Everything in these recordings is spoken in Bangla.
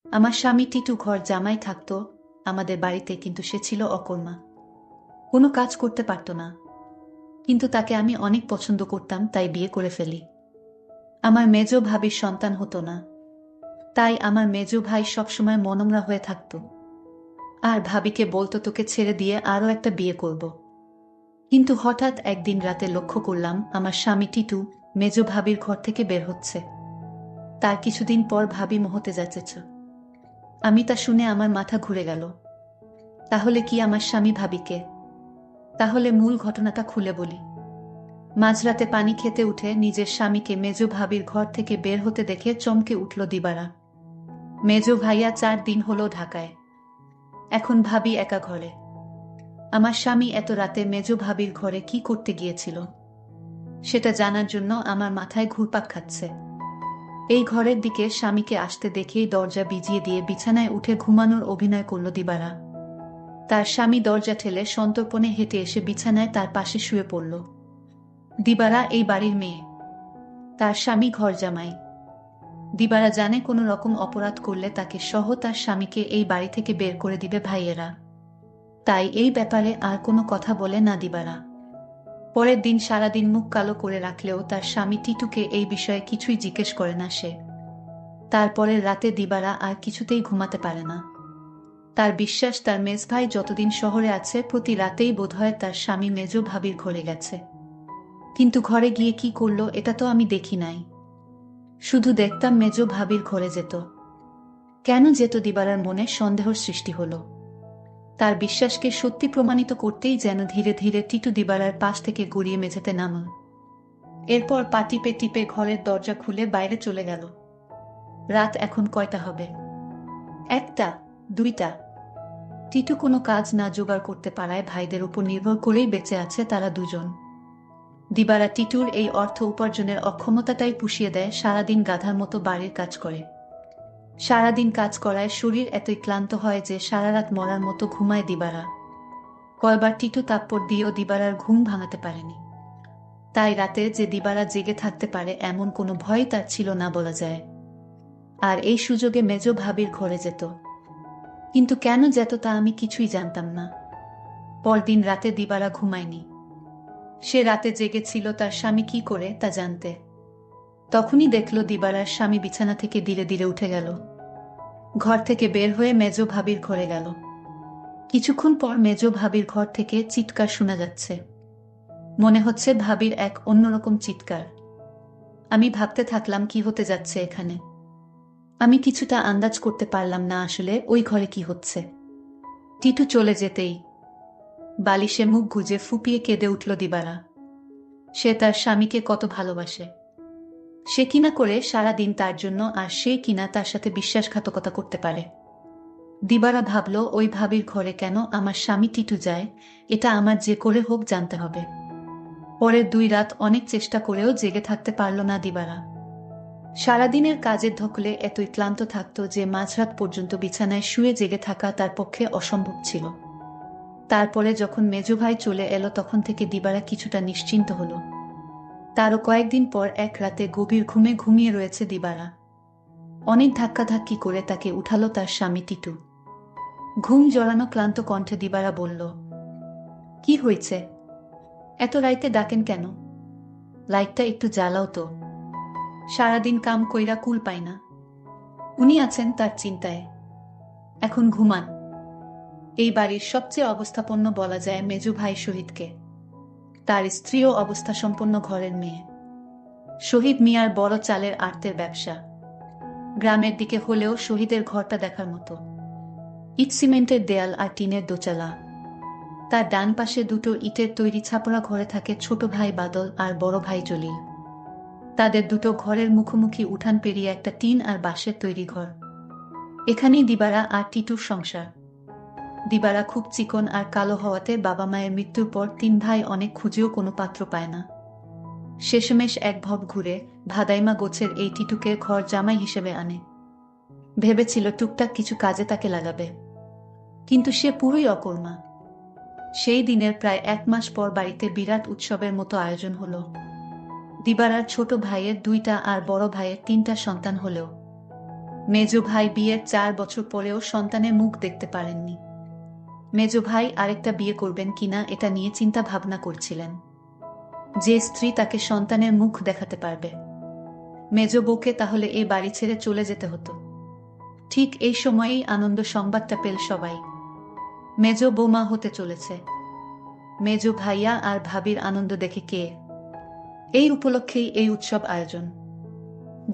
আমার স্বামী টিটু ঘর জামাই থাকতো আমাদের বাড়িতে, কিন্তু সে ছিল অকর্মা। কোনো কাজ করতে পারত না। কিন্তু তাকে আমি অনেক পছন্দ করতাম, তাই বিয়ে করে ফেলি। আমার মেজ ভাবির সন্তান হতো না, তাই আমার মেজ ভাই সবসময় মনমরা হয়ে থাকত আর ভাবিকে বলতো তোকে ছেড়ে দিয়ে আরও একটা বিয়ে করব। কিন্তু হঠাৎ একদিন রাতে লক্ষ্য করলাম আমার স্বামী টিটু মেজ ভাবির ঘর থেকে বের হচ্ছে। তার কিছুদিন পর ভাবি মহতে যাচ্ছেছ। আমি তা শুনে আমার মাথা ঘুরে গেল। তাহলে কি আমার স্বামী ভাবিকে? তাহলে মূল ঘটনাটা খুলে বলি। মাঝরাতে পানি খেতে উঠে নিজের স্বামীকে মেজ ভাবির ঘর থেকে বের হতে দেখে চমকে উঠল দিবারা। মেজ ভাইয়া 4 দিন হলো ঢাকায়। এখন ভাবি একা ঘরে। আমার স্বামী এত রাতে মেজ ভাবির ঘরে কি করতে গিয়েছিল সেটা জানার জন্য আমার মাথায় ঘুরপাক খাচ্ছে। এই ঘরের দিকে স্বামীকে আসতে দেখেই দরজা ভিজিয়ে দিয়ে বিছানায় উঠে ঘুমানোর অভিনয় করল দিবারা। তার স্বামী দরজা ঠেলে সন্তর্পণে হেঁটে এসে বিছানায় তার পাশে শুয়ে পড়ল। দিবারা এই বাড়ির মেয়ে, তার স্বামী ঘর জামাই। দিবারা জানে কোনো রকম অপরাধ করলে তাকে সহ তার স্বামীকে এই বাড়ি থেকে বের করে দিবে ভাইয়েরা। তাই এই ব্যাপারে আর কোনো কথা বলে না দিবারা। পরের দিন সারাদিন মুখ কালো করে রাখলেও তার স্বামী টিটুকে এই বিষয়ে কিছুই জিজ্ঞেস করে না সে। তারপরের রাতে দিবারা আর কিছুতেই ঘুমাতে পারে না। তার বিশ্বাস তার মেজ ভাই যতদিন শহরে আছে প্রতি রাতেই বোধহয় তার স্বামী মেজ ভাবির ঘরে গেছে। কিন্তু ঘরে গিয়ে কি করলো এটা তো আমি দেখি নাই। শুধু দেখতাম মেজ ভাবির ঘরে যেত। কেন যেত দিবারার মনে সন্দেহর সৃষ্টি হলো। তার বিশ্বাসকে সত্যি প্রমাণিত করতেই যেন ধীরে ধীরে টিটু দিবারার পাশ থেকে গড়িয়ে মেঝেতে নামল। এরপর পা টিপে টিপে ঘরের দরজা খুলে বাইরে চলে গেল। রাত এখন কয়টা হবে? 1টা, 2টা। টিটু কোনো কাজ না জোগাড় করতে পারায় ভাইদের উপর নির্ভর করেই বেঁচে আছে তারা দুজন। দিবারা টিটুর এই অর্থ উপার্জনের অক্ষমতাটাই পুষিয়ে দেয়, সারাদিন গাধার মতো বাড়ির কাজ করে। সারাদিন কাজ করায় শরীর এতই ক্লান্ত হয় যে সারারাত মরার মতো ঘুমায় দিবারা। কয়বার টিটু তাপ্পড় দিয়েও দিবারার ঘুম ভাঙাতে পারেনি। তাই রাতে যে দিবারা জেগে থাকতে পারে এমন কোনো ভয় তার ছিল না বলা যায়। আর এই সুযোগে মেজ ভাবির ঘরে যেত। কিন্তু কেন যেত তা আমি কিছুই জানতাম না। পরদিন রাতে দিবারা ঘুমায়নি। সে রাতে জেগেছিল তার স্বামী কি করে তা জানতে। তখনই দেখল দিবারার স্বামী বিছানা থেকে ধীরে ধীরে উঠে গেল। ঘর থেকে বের হয়ে মেজ ভাবির ঘরে গেল। কিছুক্ষণ পর মেজ ভাবির ঘর থেকে চিৎকার শোনা যাচ্ছে। মনে হচ্ছে ভাবির এক অন্যরকম চিৎকার। আমি ভাবতে থাকলাম কি হতে যাচ্ছে এখানে। আমি কিছুটা আন্দাজ করতে পারলাম না আসলে ওই ঘরে কি হচ্ছে। টিটু চলে যেতেই বালিশে মুখ গুজে ফুপিয়ে কেঁদে উঠল দিবারা। সে তার স্বামীকে কত ভালোবাসে। সে কিনা করে সারাদিন তার জন্য, আর সে কিনা তার সাথে বিশ্বাসঘাতকতা করতে পারে। দিবারা ভাবল ওই ভাবির ঘরে কেন আমার স্বামী টিটু যায়, এটা আমার যে করে হোক জানতে হবে। পরের 2 রাত অনেক চেষ্টা করেও জেগে থাকতে পারল না দিবারা। সারাদিনের কাজের ধকলে এতই ক্লান্ত থাকত যে মাঝরাত পর্যন্ত বিছানায় শুয়ে জেগে থাকা তার পক্ষে অসম্ভব ছিল। তারপরে যখন মেজো ভাই চলে এলো তখন থেকে দিবারা কিছুটা নিশ্চিন্ত হলো। তারও কয়েকদিন পর এক রাতে গভীর ঘুমে ঘুমিয়ে রয়েছে দিবারা। অনেক ধাক্কাধাক্কি করে তাকে উঠালো তার স্বামী টিটু। ঘুম জড়ানো ক্লান্ত কণ্ঠে দিবারা বলল, কি হয়েছে? এত রাইতে ডাকেন কেন? লাইটটা একটু জ্বালাও তো। সারাদিন কাম কইরা কুল পাই না। উনি আছেন তার চিন্তায়, এখন ঘুমান। এই বাড়ির সবচেয়ে অবস্থাপন্ন বলা যায় মেজু ভাই শহীদকে। তার স্ত্রীও অবস্থাসম্পন্ন ঘরের মেয়ে। শহীদ মিয়ার বড় চালের আড়তের ব্যবসা। গ্রামের দিকে হলেও শহীদের ঘরটা দেখার মতো। ইট সিমেন্টের দেয়াল আর টিনের দোচালা। তার ডান পাশে 2টো ইটের তৈরি ছাপড়া ঘরে থাকে ছোট ভাই বাদল আর বড় ভাই জলিল। তাদের 2টো ঘরের মুখোমুখি উঠান পেরিয়ে একটা টিন আর বাঁশের তৈরি ঘর। এখানেই দিবারা আর টিটুর সংসার। দিবারা খুব চিকন আর কালো হওয়াতে বাবা মায়ের মৃত্যুর পর 3 ভাই অনেক খুঁজেও কোনো পাত্র পায় না। শেষমেশ এক ভব ঘুরে ভাদাইমা গোছের এই টিটুকে ঘর জামাই হিসেবে আনে। ভেবেছিল টুকটাক কিছু কাজে তাকে লাগাবে, কিন্তু সে পুরোই অকর্মা। সেই দিনের প্রায় 1 মাস পর বাড়িতে বিরাট উৎসবের মতো আয়োজন হলো। দিবারার ছোট ভাইয়ের 2টা আর বড় ভাইয়ের 3টা সন্তান হলেও মেজ ভাই বিয়ের 4 বছর পরেও সন্তানের মুখ দেখতে পারেননি। মেজ ভাই আরেকটা বিয়ে করবেন কিনা এটা নিয়ে চিন্তা ভাবনা করছিলেন। যে স্ত্রী তাকে সন্তানের মুখ দেখাতে পারবে, মেজ বউকে তাহলে এই বাড়ি ছেড়ে চলে যেতে হতো। ঠিক এই সময়েই আনন্দ সংবাদটা পেল সবাই। মেজ বৌমা হতে চলেছে। মেজ ভাইয়া আর ভাবির আনন্দ দেখে কে। এই উপলক্ষেই এই উৎসব আয়োজন।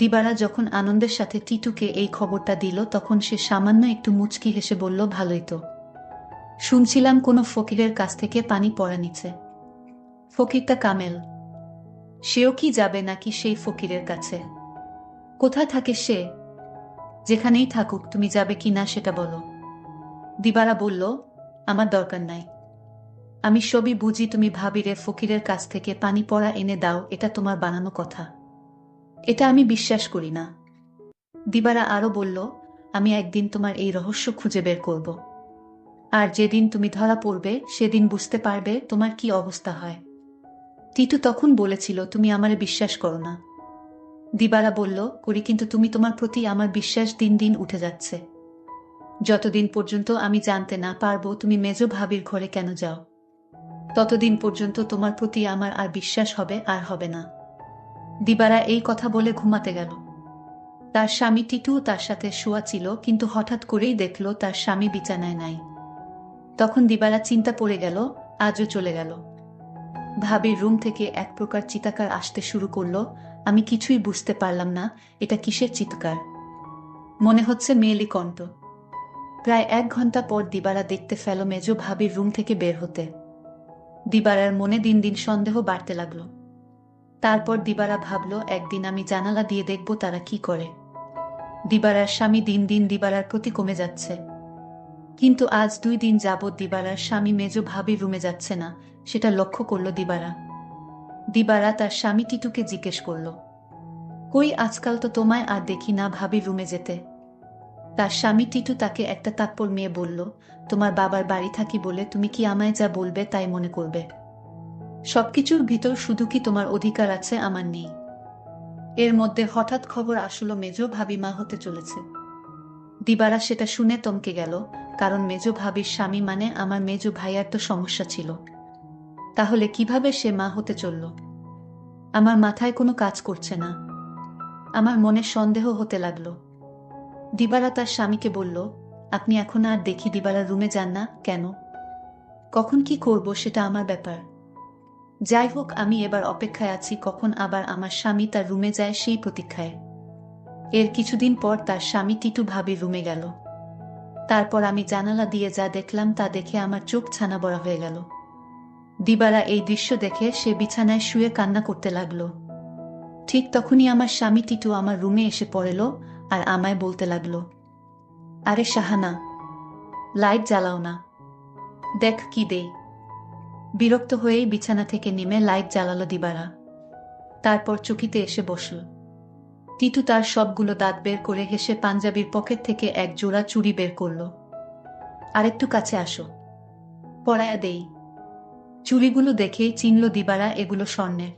দিবারা যখন আনন্দের সাথে টিটুকে এই খবরটা দিল তখন সে সামান্য একটু মুচকি হেসে বলল, ভালোই তো। শুনছিলাম কোনো ফকিরের কাছ থেকে পানি পড়া নিচ্ছে। ফকিরটা কামেল। সেও কি যাবে নাকি সেই ফকিরের কাছে? কোথায় থাকে সে? যেখানেই থাকুক, তুমি যাবে কি না সেটা বলো। দিবারা বলল, আমার দরকার নাই। আমি সবই বুঝি, তুমি ভাবিরে ফকিরের কাছ থেকে পানি পড়া এনে দাও, এটা তোমার বানানো কথা। এটা আমি বিশ্বাস করি না। দিবারা আরো বলল, আমি একদিন তোমার এই রহস্য খুঁজে বের করব। আর যেদিন তুমি ধরা পড়বে সেদিন বুঝতে পারবে তোমার কি অবস্থা হয়। টিটু তখন বলেছিল, তুমি আমারে বিশ্বাস করো না। দিবারা বলল, করি, কিন্তু তুমি তোমার প্রতি আমার বিশ্বাস দিন দিন উঠে যাচ্ছে। যতদিন পর্যন্ত আমি জানতে না পারবো তুমি মেজ ভাবির ঘরে কেন যাও, ততদিন পর্যন্ত তোমার প্রতি আমার আর বিশ্বাস হবে আর হবে না। দিবারা এই কথা বলে ঘুমাতে গেল। তার স্বামী টিটু তার সাথে শোয়া ছিল, কিন্তু হঠাৎ করেই দেখল তার স্বামী বিছানায় নাই। তখন দিবারা চিন্তা পড়ে গেল, আজও চলে গেল। ভাবির রুম থেকে এক প্রকার চিৎকার আসতে শুরু করলো। আমি কিছুই বুঝতে পারলাম না এটা কিসের চিৎকার। মনে হচ্ছে মেয়েলি কণ্ঠ। প্রায় 1 ঘন্টা পর দিবারা দেখতে ফেল মেজ ভাবির রুম থেকে বের হতে। দিবারার মনে দিন দিন সন্দেহ বাড়তে লাগলো। তারপর দিবারা ভাবল, একদিন আমি জানালা দিয়ে দেখব তারা কি করে। দিবারার স্বামী দিন দিন দিবারার প্রতি কমে যাচ্ছে। কিন্তু আজ 2 দিন যাবৎ দিবারার স্বামী মেজ ভাবির রুমে যাচ্ছে না, সেটা লক্ষ্য করল দিবারা। দিবারা তার স্বামী টিটুকে জিজ্ঞেস করল, কই, আজকাল তো তোমায় আর দেখি না ভাবির রুমে যেতে। তার স্বামী টিটু তাকে একটা তাপ্পড় মেয়ে বলল, তোমার বাবার বাড়ি থাকি বলে তুমি কি আমায় যা বলবে তাই মনে করবে? সবকিছুর ভিতর শুধু কি তোমার অধিকার আছে, আমার নেই? এর মধ্যে হঠাৎ খবর আসলো মেজ ভাবি মা হতে চলেছে। দিবারা সেটা শুনে থমকে গেল, কারণ মেজ ভাবির স্বামী মানে আমার মেজ ভাইয়ার তো সমস্যা ছিল। তাহলে কিভাবে সে মা হতে চলল? আমার মাথায় কোনো কাজ করছে না। আমার মনে সন্দেহ হতে লাগলো। দিবারা তার স্বামীকে বলল, আপনি এখন আর দেখি দিবারার রুমে যান না কেন? কখন কি করব সেটা আমার ব্যাপার। যাই হোক, আমি এবার অপেক্ষায় আছি কখন আবার আমার স্বামী তার রুমে যায় সেই প্রতীক্ষায়। এর কিছুদিন পর তার স্বামী টিটু ভাবির রুমে গেল। তারপর আমি জানালা দিয়ে যা দেখলাম তা দেখে আমার চোখ ছানা বড়া হয়ে গেল। দিবারা এই দৃশ্য দেখে সে বিছানায় শুয়ে কান্না করতে লাগলো। ঠিক তখনই আমার স্বামী টিটু আমার রুমে এসে পড়ল আর আমায় বলতে লাগলো, আরে শাহানা, লাইট জ্বালাও না, দেখ কি দেই। বিরক্ত হয়েই বিছানা থেকে নেমে লাইট জ্বালালো দিবারা। তারপর চকিতে এসে বসল। টিটু তার সবগুলো দাঁত বের করে হেসে পাঞ্জাবির পকেট থেকে এক জোড়া চুড়ি বের করল। আরেকটু কাছে আসো, পরায়া দেই। চুড়িগুলো দেখেই চিনল দিবারা এগুলো স্বর্ণের।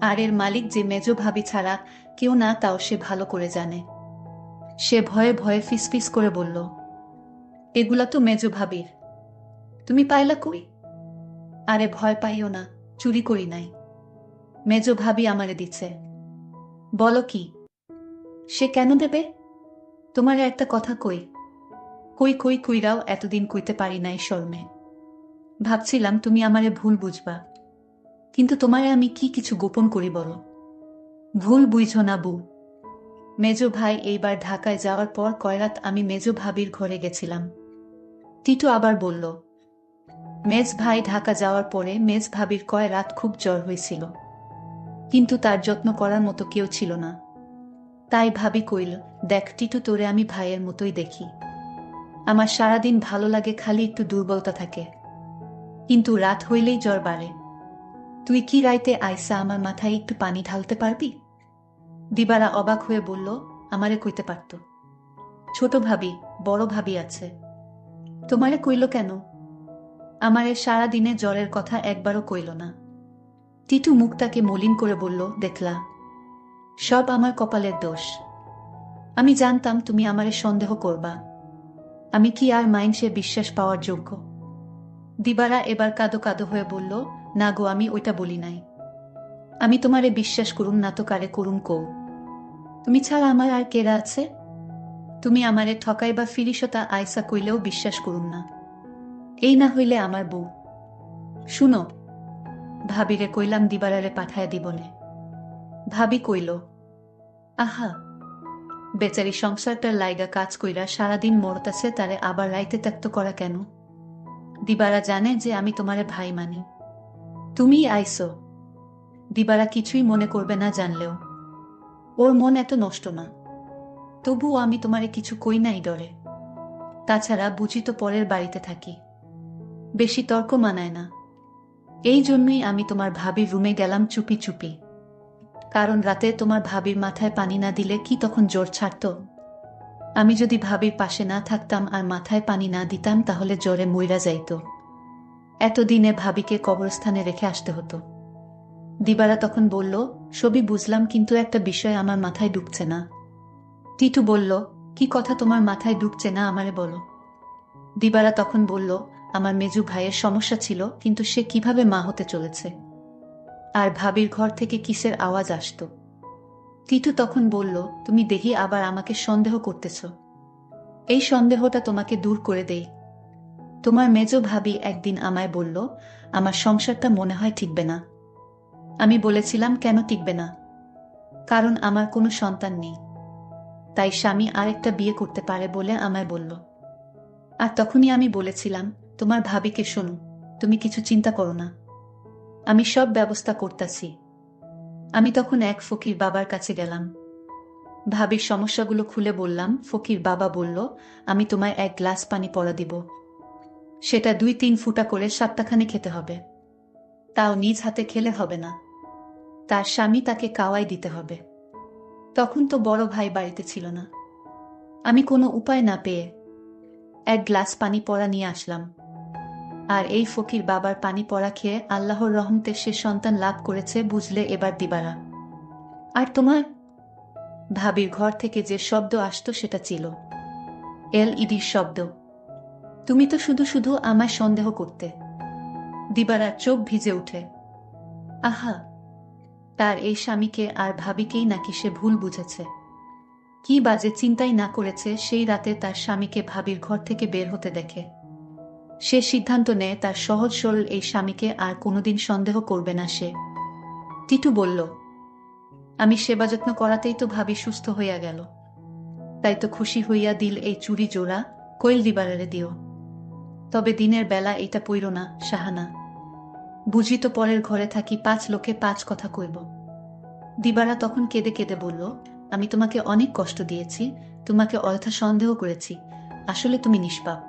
আর এর মালিক যে মেজ ভাবি ছাড়া কেউ না, তাও সে ভালো করে জানে। সে ভয়ে ভয়ে ফিসফিস করে বলল, এগুলা তো মেজ ভাবির, তুমি পাইলা কই? আরে ভয় পাইও না, চুরি করি নাই, মেজ ভাবি আমারে দিচ্ছে। বলো কি? সে কেন দেবে? তোমারে একটা কথা কই। কই কই কইরাও এতদিন কইতে পারি নাই শর্মে। ভাবছিলাম তুমি আমারে ভুল বুঝবা, কিন্তু তোমারে আমি কি কিছু গোপন করি বলো। ভুল বুঝো না বউ। মেজ ভাই এইবার ঢাকায় যাওয়ার পর কয়রাত আমি মেজ ভাবির ঘরে গেছিলাম। টিটু আবার বলল, মেজ ভাই ঢাকা যাওয়ার পরে মেজ ভাবির কয় রাত খুব জ্বর হয়েছিল, কিন্তু তার যত্ন করার মতো কেউ ছিল না। তাই ভাবি কইল, দেখ টিটু, তোরে আমি ভাইয়ের মতোই দেখি। আমার সারাদিন ভালো লাগে, খালি একটু দুর্বলতা থাকে, কিন্তু রাত হইলেই জ্বর বাড়ে। তুই কি রাইতে আইসা আমার মাথায় একটু পানি ঢালতে পারবি? দিবারা অবাক হয়ে বলল, আমারে কইতে পারত। ছোট ভাবি, বড় ভাবি আছে, তোমারে কইল কেন? আমারে সারাদিনে জ্বরের কথা একবারও কইল না। টিটু মুখটাকে মলিন করে বলল, দেখলা, সব আমার কপালের দোষ। আমি জানতাম তুমি আমারে সন্দেহ করবা। আমি কি আর মাইন্ডসে বিশ্বাস পাওয়ার যোগ্য? দিবারা এবার কাঁদো কাঁদো হয়ে বলল, না গো, আমি ওইটা বলি নাই। আমি তোমারে বিশ্বাস করুম না তো কারে করুম কও? তুমি ছাড়া আমার আর কেরা আছে? তুমি আমারে ঠকাই বা ফিরিসতা আয়সা কইলেও বিশ্বাস করুম না। এই না হইলে আমার বউ। শুনো, ভাবিরে কইলাম দিবারারে পাঠায় দিবনে। ভাবি কইল, আহা, বেচারি সংসারটার লাইগা কাজ কইরা সারাদিন মরতাছে, তারে আবার রাইতে ত্যাক্ত করা কেন? দিবারা জানে যে আমি তোমারে ভাই মানি। তুমিই আইসো, দিবারা কিছুই মনে করবে না জানলেও। ওর মন এত নষ্ট না। তবুও আমি তোমারে কিছু কই নাই ডরে। তাছাড়া বুঝি তো পরের বাড়িতে থাকি, বেশি তর্ক মানায় না। এই জন্যই আমি তোমার ভাবির রুমে গেলাম চুপি চুপি। কারণ রাতে তোমার ভাবির মাথায় পানি না দিলে কি তখন জ্বর ছাড়ত? আমি যদি ভাবির পাশে না থাকতাম আর মাথায় পানি না দিতাম তাহলে জ্বরে মইরা যাইত। এতদিনে ভাবিকে কবরস্থানে রেখে আসতে হতো। দিবারা তখন বলল, সবই বুঝলাম, কিন্তু একটা বিষয় আমার মাথায় ঢুকছে না। টিটু বলল, কি কথা তোমার মাথায় ঢুকছে না আমারে বলো। দিবারা তখন বলল, আমার মেজু ভাইয়ের সমস্যা ছিল, কিন্তু সে কিভাবে মা হতে চলেছে। আর ভাবির ঘর থেকে কিসের আওয়াজ আসতো। টিটু তখন বলল, তুমি দেখি আবার আমাকে সন্দেহ করতেছ। এই সন্দেহটা তোমাকে দূর করে দেই। তোমার মেজো ভাবি একদিন আমায় বলল, আমার সংসারটা মনে হয় টিকবে না। আমি বলেছিলাম, কেন টিকবে না? কারণ আমার কোনো সন্তান নেই, তাই স্বামী আরেকটা বিয়ে করতে পারে বলে আমায় বলল। আর তখনই আমি বলেছিলাম, তোমার ভাবিকে শোনো, তুমি কিছু চিন্তা করো না, আমি সব ব্যবস্থা করতাছি। আমি তখন এক ফকির বাবার কাছে গেলাম, ভাবির সমস্যাগুলো খুলে বললাম। ফকির বাবা বলল, আমি তোমায় এক গ্লাস পানি পড়া দিব, সেটা 2-3 ফুটা করে সপ্তাহখানে খেতে হবে। তাও নিজ হাতে খেলে হবে না, তার স্বামী তাকে কাওয়াই দিতে হবে। তখন তো বড় ভাই বাড়িতে ছিল না। আমি কোনো উপায় না পেয়ে এক গ্লাস পানি পড়া নিয়ে আসলাম। আর এই ফকির বাবার পানি পড়া খেয়ে আল্লাহর রহমতে সে সন্তান লাভ করেছে, বুঝলে এবার দিবারা। আর তোমার ভাবির ঘর থেকে যে শব্দ আসতো সেটা ছিল এলইডির শব্দ। তুমি তো শুধু শুধু আমায় সন্দেহ করতে। দিবারার চোখ ভিজে উঠে। আহা, তার এই স্বামীকে আর ভাবিকেই নাকি সে ভুল বুঝেছে। কি বাজে চিন্তাই না করেছে সেই রাতে তার স্বামীকে ভাবির ঘর থেকে বের হতে দেখে। সে সিদ্ধান্ত নেয় তার সহজ সরল এই স্বামীকে আর কোনোদিন সন্দেহ করবে না সে। টিটু বলল, আমি সেবা যত্ন করাতেই তো ভাবি সুস্থ হইয়া গেল। তাই তো খুশি হইয়া দিল এই চুরি জোড়া, কইল দিবারারে দিও। তবে দিনের বেলা এটা পইর না সাহানা, বুঝি তো পরের ঘরে থাকি, 5 লোকে 5 কথা কইব। দিবারা তখন কেঁদে কেঁদে বলল, আমি তোমাকে অনেক কষ্ট দিয়েছি, তোমাকে অযথা সন্দেহ করেছি, আসলে তুমি নিষ্পাপ।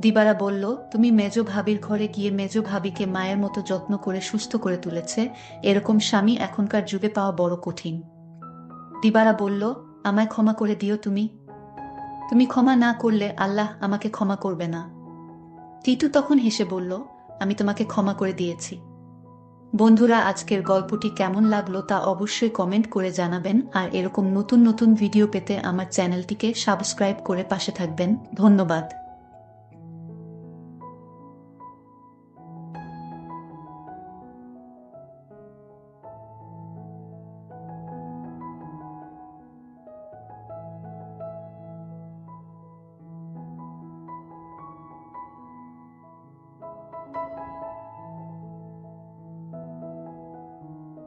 দিবারা বলল, তুমি মেজো ভাবির ঘরে গিয়ে মেজো ভাবিকে মায়ের মতো যত্ন করে সুস্থ করে তুলেছে, এরকম স্বামী এখনকার যুগে পাওয়া বড় কঠিন। দিবারা বলল, আমায় ক্ষমা করে দিও তুমি। তুমি ক্ষমা না করলে আল্লাহ আমাকে ক্ষমা করবে না। টিটু তখন হেসে বলল, আমি তোমাকে ক্ষমা করে দিয়েছি। বন্ধুরা, আজকের গল্পটি কেমন লাগলো তা অবশ্যই কমেন্ট করে জানাবেন, আর এরকম নতুন নতুন ভিডিও পেতে আমার চ্যানেলটিকে সাবস্ক্রাইব করে পাশে থাকবেন। ধন্যবাদ।